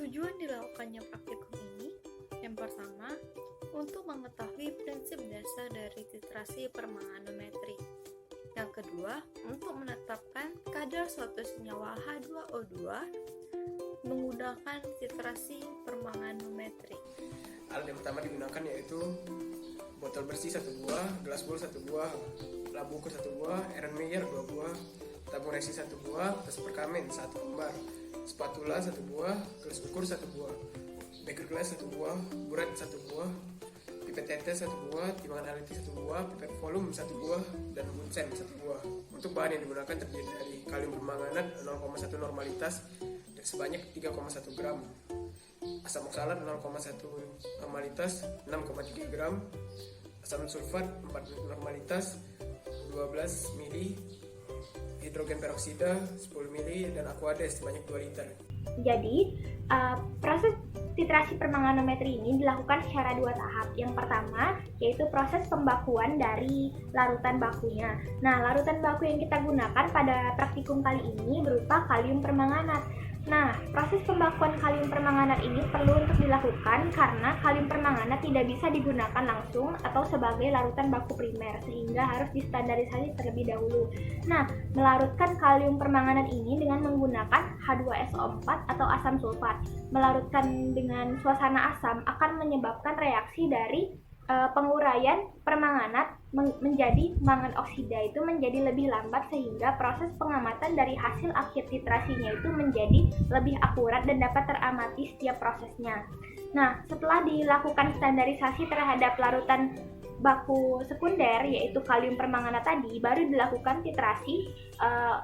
Tujuan dilakukannya praktikum ini, yang pertama, untuk mengetahui prinsip dasar dari titrasi permanganometri. Yang kedua, untuk menetapkan kadar suatu senyawa H2O2 menggunakan titrasi permanganometri. Alat yang pertama digunakan yaitu botol bersih 1 buah, gelas bol 1 buah, lab ukur 1 buah, Erlenmeyer 2 buah, tabung resi 1 buah, tes perkamen 1 lembar, spatula 1 buah, gelas ukur 1 buah, beker gelas 1 buah, buret 1 buah, pipet tetes 1 buah, timbangan analitik 1 buah, pipet volume 1 buah, dan bunsen 1 buah. Untuk bahan yang digunakan terdiri dari kalium permanganat 0,1 normalitas dan sebanyak 3,1 gram, asam oksalat 0,1 normalitas 6,3 gram, asam sulfat 4 normalitas 12 mili, hidrogen peroksida 10 mili, dan aquades sebanyak 2 liter. Jadi, proses titrasi permanganometri ini dilakukan secara 2 tahap. Yang pertama, yaitu proses pembakuan dari larutan bakunya. Nah, larutan baku yang kita gunakan pada praktikum kali ini berupa kalium permanganat. Nah, proses pembakuan kalium permanganat ini perlu untuk dilakukan karena kalium permanganat tidak bisa digunakan langsung atau sebagai larutan baku primer, sehingga harus distandarisasi terlebih dahulu. Nah, melarutkan kalium permanganat ini dengan menggunakan H2SO4 atau asam sulfat. Melarutkan dengan suasana asam akan menyebabkan reaksi dari penguraian permanganat menjadi mangan oksida itu menjadi lebih lambat, sehingga proses pengamatan dari hasil akhir titrasinya itu menjadi lebih akurat dan dapat teramati setiap prosesnya. Nah, setelah dilakukan standarisasi terhadap larutan baku sekunder yaitu kalium permanganat tadi, baru dilakukan titrasi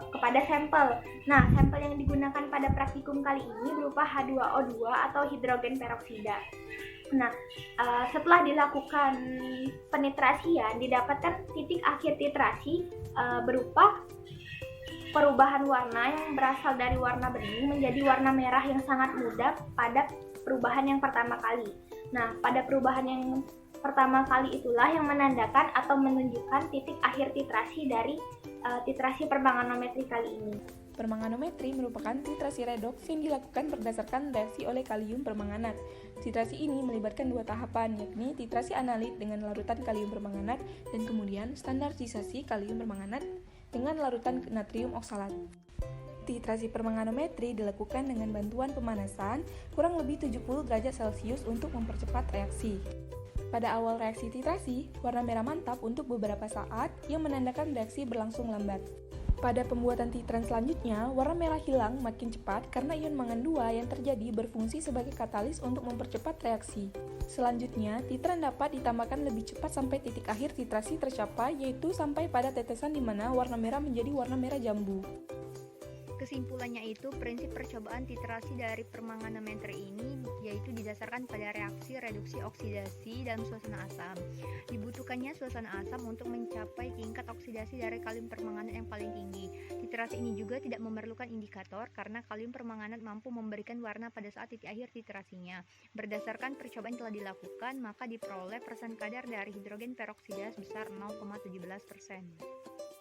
kepada sampel. Nah, sampel yang digunakan pada praktikum kali ini berupa H2O2 atau hidrogen peroksida. Nah, setelah dilakukan penitrasian, didapatkan titik akhir titrasi berupa perubahan warna yang berasal dari warna bening menjadi warna merah yang sangat muda pada perubahan yang pertama kali. Nah, pada perubahan yang pertama kali itulah yang menandakan atau menunjukkan titik akhir titrasi dari titrasi permanganometri kali ini. Permanganometri merupakan titrasi redoks yang dilakukan berdasarkan reaksi oleh kalium permanganat. Titrasi ini melibatkan 2 tahapan, yakni titrasi analit dengan larutan kalium permanganat dan kemudian standarisasi kalium permanganat dengan larutan natrium oksalat. Titrasi permanganometri dilakukan dengan bantuan pemanasan kurang lebih 70 derajat Celcius untuk mempercepat reaksi. Pada awal reaksi titrasi, warna merah mantap untuk beberapa saat yang menandakan reaksi berlangsung lambat. Pada pembuatan titran selanjutnya, warna merah hilang makin cepat karena ion mangan 2 yang terjadi berfungsi sebagai katalis untuk mempercepat reaksi. Selanjutnya, titran dapat ditambahkan lebih cepat sampai titik akhir titrasi tercapai, yaitu sampai pada tetesan di mana warna merah menjadi warna merah jambu. Kesimpulannya itu, prinsip percobaan titrasi dari permanganometri ini yaitu didasarkan pada reaksi reduksi oksidasi dalam suasana asam. Dibutuhkannya suasana asam untuk mencapai tingkat oksidasi dari kalium permanganat yang paling tinggi. Titrasi ini juga tidak memerlukan indikator karena kalium permanganat mampu memberikan warna pada saat titik akhir titrasinya. Berdasarkan percobaan telah dilakukan, maka diperoleh persen kadar dari hidrogen peroksida sebesar 0,17%.